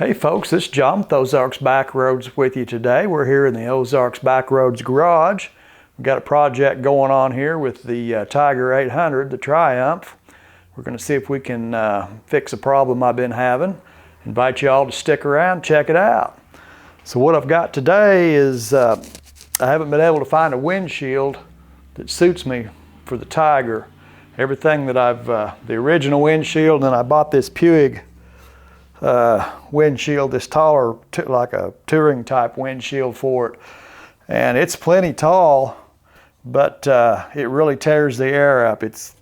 Hey folks, this is John with Ozarks Backroads with you today. We're here in the Ozarks Backroads garage. We've got a project going on here with the Tiger 800, the Triumph. We're going to see if we can fix a problem I've been having. Invite you all to stick around, check it out. So what I've got today is I haven't been able to find a windshield that suits me for the Tiger. Everything that the original windshield, and I bought this Puig windshield, this taller, like a touring type windshield for it, and it's plenty tall, but it really tears the air up. It's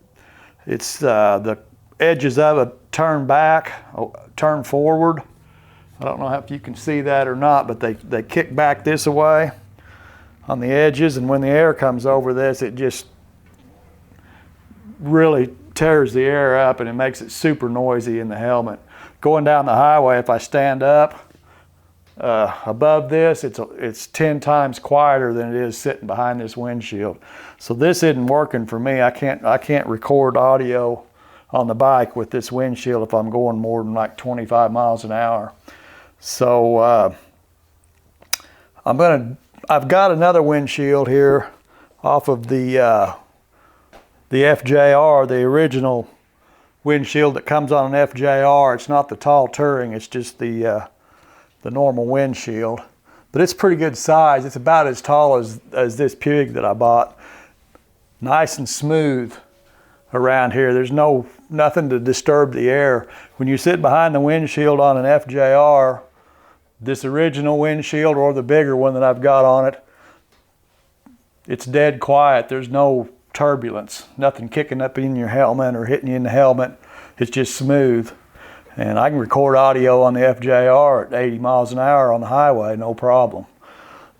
the edges of it turn forward. I don't know if you can see that or not, but they kick back this way on the edges, and when the air comes over this, it just really tears the air up, and it makes it super noisy in the helmet. Going down the highway, if I stand up above this, it's 10 times quieter than it is sitting behind this windshield. So this isn't working for me. I can't record audio on the bike with this windshield if I'm going more than like 25 miles an hour. So I've got another windshield here off of the FJR, the original windshield that comes on an FJR. It's not the tall touring, it's just the normal windshield. But it's pretty good size. It's about as tall as this Puig that I bought. Nice and smooth around here. There's nothing to disturb the air. When you sit behind the windshield on an FJR, this original windshield or the bigger one that I've got on it, it's dead quiet. There's no turbulence, nothing kicking up in your helmet or hitting you in the helmet. It's just smooth, and I can record audio on the FJR at 80 miles an hour on the highway, no problem.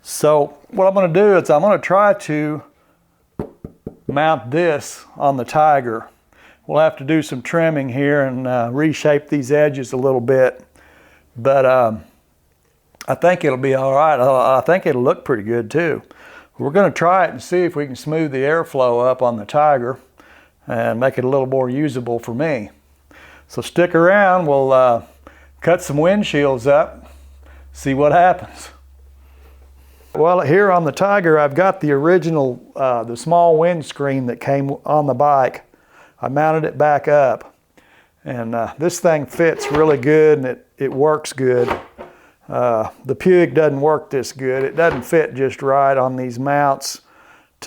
So what I'm going to do is I'm going to try to mount this on the Tiger. We'll have to do some trimming here and reshape these edges a little bit, but I think it'll be all right. I think it'll look pretty good too. We're going to try it and see if we can smooth the airflow up on the Tiger and make it a little more usable for me. So stick around, we'll cut some windshields up, see what happens. Well, here on the Tiger, I've got the original, the small windscreen that came on the bike. I mounted it back up, and this thing fits really good and it works good. The Puig doesn't work this good. It doesn't fit just right on these mounts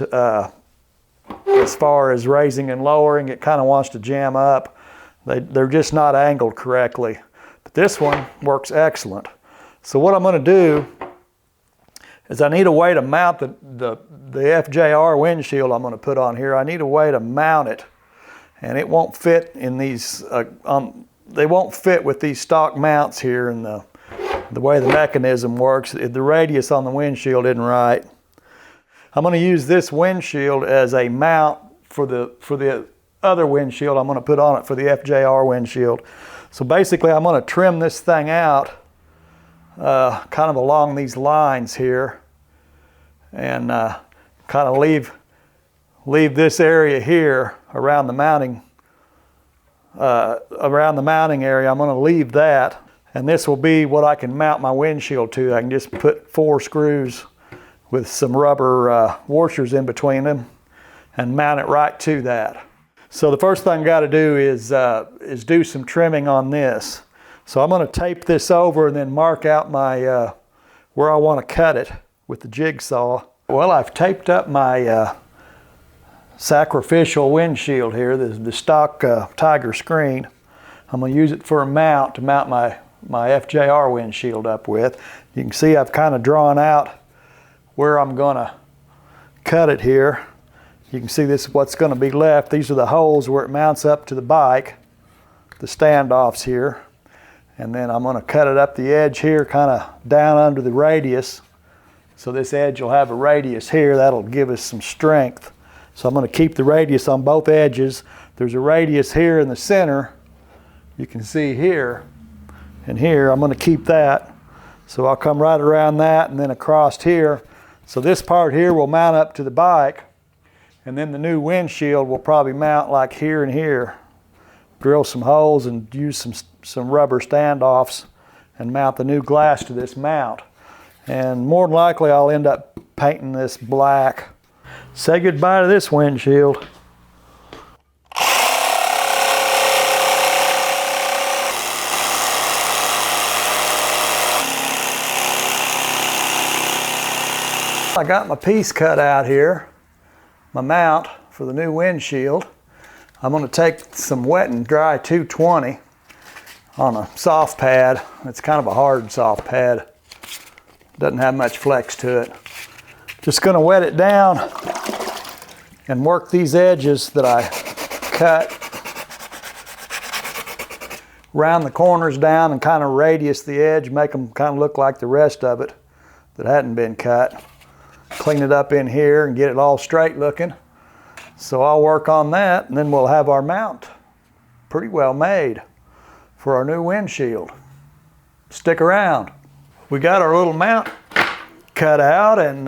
as far as raising and lowering. It kind of wants to jam up. They're just not angled correctly. But this one works excellent. So what I'm going to do is I need a way to mount the FJR windshield I'm going to put on here. I need a way to mount it, and it won't fit in these, they won't fit with these stock mounts here in the way the mechanism works. The radius on the windshield isn't right. I'm going to use this windshield as a mount for the other windshield I'm going to put on it for the FJR windshield. So basically I'm going to trim this thing out kind of along these lines here, and kind of leave this area here around the mounting area. I'm going to leave that. And this will be what I can mount my windshield to. I can just put 4 screws with some rubber washers in between them and mount it right to that. So the first thing I got to do is do some trimming on this. So I'm going to tape this over and then mark out my where I want to cut it with the jigsaw. Well, I've taped up my sacrificial windshield here, the stock Tiger screen. I'm going to use it for a mount to mount my FJR windshield up with. You can see I've kind of drawn out where I'm going to cut it here. You can see this is what's going to be left. These are the holes where it mounts up to the bike, the standoffs here. And then I'm going to cut it up the edge here, kind of down under the radius. So this edge will have a radius here. That'll give us some strength. So I'm going to keep the radius on both edges. There's a radius here in the center. You can see here. And here, I'm going to keep that. So I'll come right around that and then across here. So this part here will mount up to the bike, and then the new windshield will probably mount like here and here. Drill some holes and use some rubber standoffs and mount the new glass to this mount. And more than likely I'll end up painting this black. Say goodbye to this windshield. I got my piece cut out here, my mount for the new windshield. I'm going to take some wet and dry 220 on a soft pad. It's kind of a hard soft pad. Doesn't have much flex to it. Just going to wet it down and work these edges that I cut. Round the corners down and kind of radius the edge, make them kind of look like the rest of it that hadn't been cut. Clean it up in here and get it all straight looking. So I'll work on that, and then we'll have our mount pretty well made for our new windshield. Stick around. We got our little mount cut out and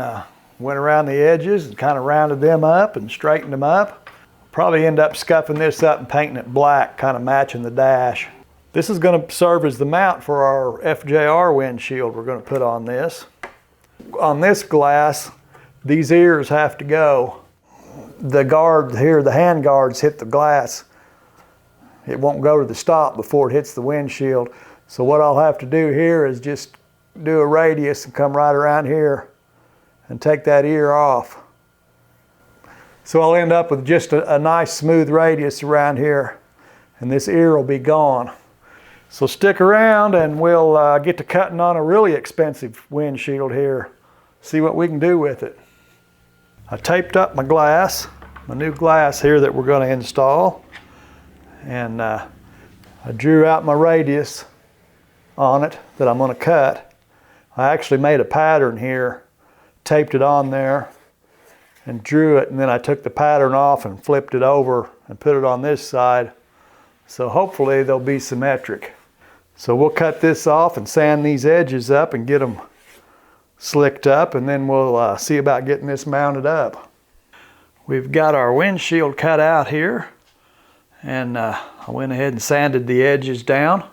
went around the edges and kind of rounded them up and straightened them up. Probably end up scuffing this up and painting it black, kind of matching the dash. This is going to serve as the mount for our FJR windshield we're going to put on this. On this glass, these ears have to go. The guard here, the hand guards hit the glass. It won't go to the stop before it hits the windshield. So what I'll have to do here is just do a radius and come right around here and take that ear off. So I'll end up with just a nice smooth radius around here, and this ear will be gone. So stick around and we'll get to cutting on a really expensive windshield here. See what we can do with it. I taped up my glass, my new glass here that we're going to install. And I drew out my radius on it that I'm going to cut. I actually made a pattern here, taped it on there, and drew it, and then I took the pattern off and flipped it over and put it on this side. So hopefully they'll be symmetric. So we'll cut this off and sand these edges up and get them slicked up, and then we'll see about getting this mounted up. We've got our windshield cut out here, and I went ahead and sanded the edges down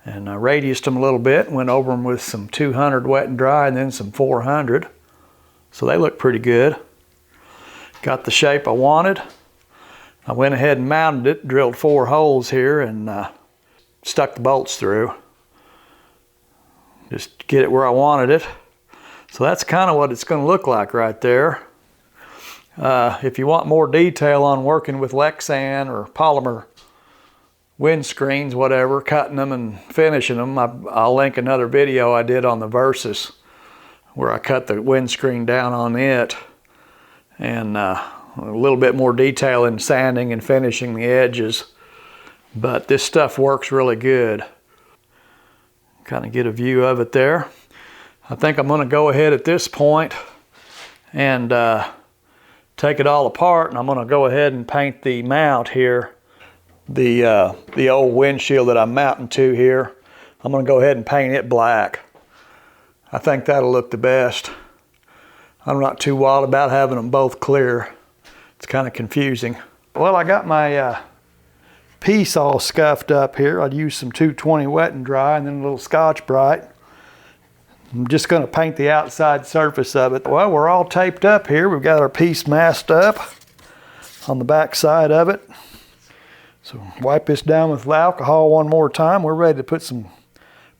and I radiused them a little bit, went over them with some 200 wet and dry and then some 400. So they look pretty good. Got the shape I wanted. I went ahead and mounted it, drilled 4 holes here and stuck the bolts through. Just to get it where I wanted it. So that's kind of what it's going to look like right there. If you want more detail on working with Lexan or polymer windscreens, whatever, cutting them and finishing them, I'll link another video I did on the Versus where I cut the windscreen down on it, and a little bit more detail in sanding and finishing the edges. But this stuff works really good. Kind of get a view of it there. I think I'm going to go ahead at this point and take it all apart, and I'm going to go ahead and paint the mount here. The old windshield that I'm mounting to here, I'm going to go ahead and paint it black. I think that'll look the best. I'm not too wild about having them both clear. It's kind of confusing. Well, I got my piece all scuffed up here. I'd use some 220 wet and dry and then a little Scotch-Brite. I'm just going to paint the outside surface of it. Well, we're all taped up here. We've got our piece masked up on the back side of it. So wipe this down with alcohol one more time. We're ready to put some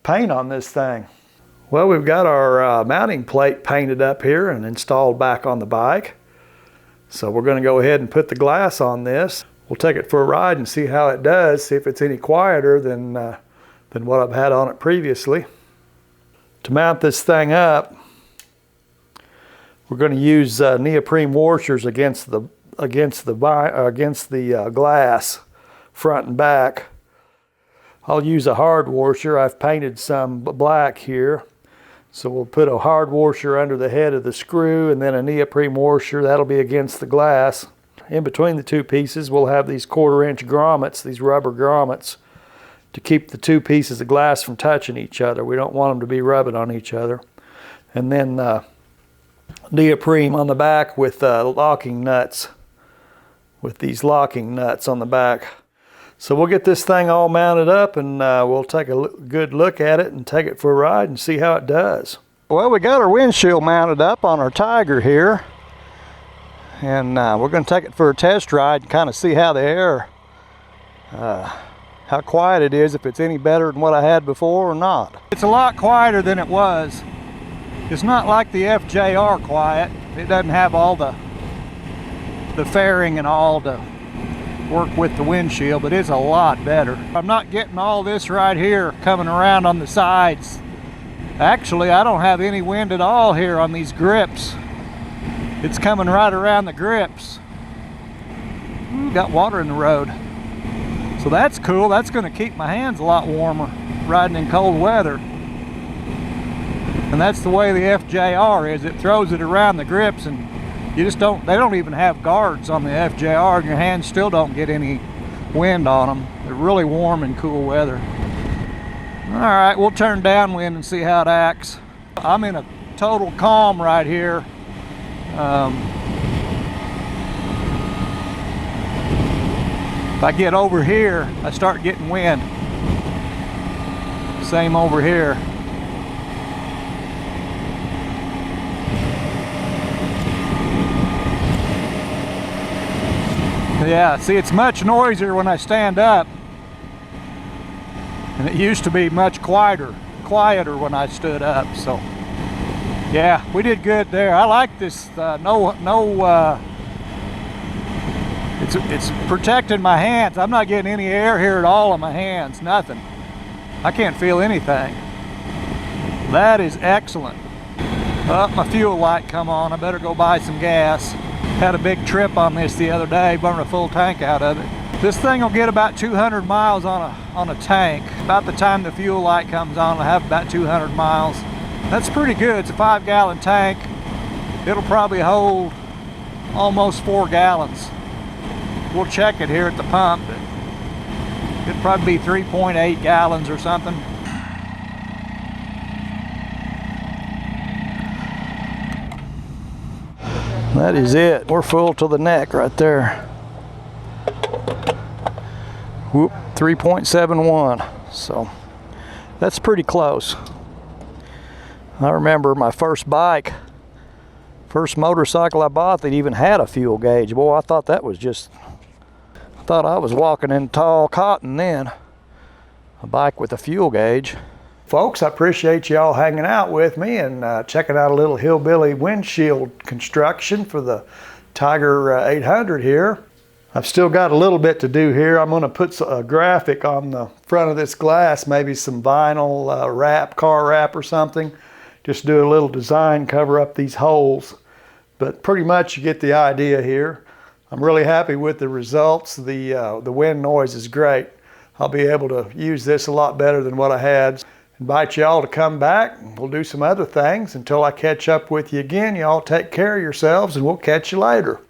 paint on this thing. Well, we've got our mounting plate painted up here and installed back on the bike. So we're going to go ahead and put the glass on this. We'll take it for a ride and see how it does, see if it's any quieter than what I've had on it previously. To mount this thing up, we're going to use neoprene washers against the glass, front and back. I'll use a hard washer. I've painted some black here. So we'll put a hard washer under the head of the screw and then a neoprene washer. That'll be against the glass. In between the two pieces, we'll have these 1/4-inch grommets, these rubber grommets, to keep the two pieces of glass from touching each other. We don't want them to be rubbing on each other. And then neoprene on the back with locking nuts, with these locking nuts on the back. So we'll get this thing all mounted up, and we'll take a good look at it and take it for a ride and see how it does. Well, we got our windshield mounted up on our Tiger here, and we're going to take it for a test ride and kind of see how the air, how quiet it is, if it's any better than what I had before or not. It's a lot quieter than it was. It's not like the FJR quiet. It doesn't have all the fairing and all to work with the windshield, but it's a lot better. I'm not getting all this right here coming around on the sides. Actually, I don't have any wind at all here on these grips. It's coming right around the grips. Ooh, got water in the road. So that's cool. That's going to keep my hands a lot warmer riding in cold weather. And that's the way the FJR is. It throws it around the grips, and you just don't, they don't even have guards on the FJR, and your hands still don't get any wind on them. They're really warm in cool weather. All right, we'll turn downwind and see how it acts. I'm in a total calm right here. If I get over here, I start getting wind. Same over here. Yeah, see, it's much noisier when I stand up, and it used to be much quieter when I stood up. So yeah, we did good there. I like this. It's protecting my hands. I'm not getting any air here at all on my hands. Nothing. I can't feel anything. That is excellent. Oh, my fuel light come on. I better go buy some gas. Had a big trip on this the other day, burned a full tank out of it. This thing will get about 200 miles on a tank. About the time the fuel light comes on, I'll have about 200 miles. That's pretty good. It's a 5-gallon tank. It'll probably hold almost 4 gallons. We'll check it here at the pump. It'll probably be 3.8 gallons or something. That is it. We're full to the neck right there. Whoop, 3.71. So that's pretty close. I remember my first bike, first motorcycle I bought that even had a fuel gauge. Boy, I thought that was just, I thought I was walking in tall cotton then. A bike with a fuel gauge. Folks, I appreciate y'all hanging out with me and checking out a little Hillbilly windshield construction for the Tiger 800 here. I've still got a little bit to do here. I'm going to put a graphic on the front of this glass, maybe some vinyl wrap, car wrap or something. Just do a little design, cover up these holes. But pretty much you get the idea here. I'm really happy with the results. The wind noise is great. I'll be able to use this a lot better than what I had. Invite y'all to come back. We'll do some other things. Until I catch up with you again, y'all take care of yourselves, and we'll catch you later.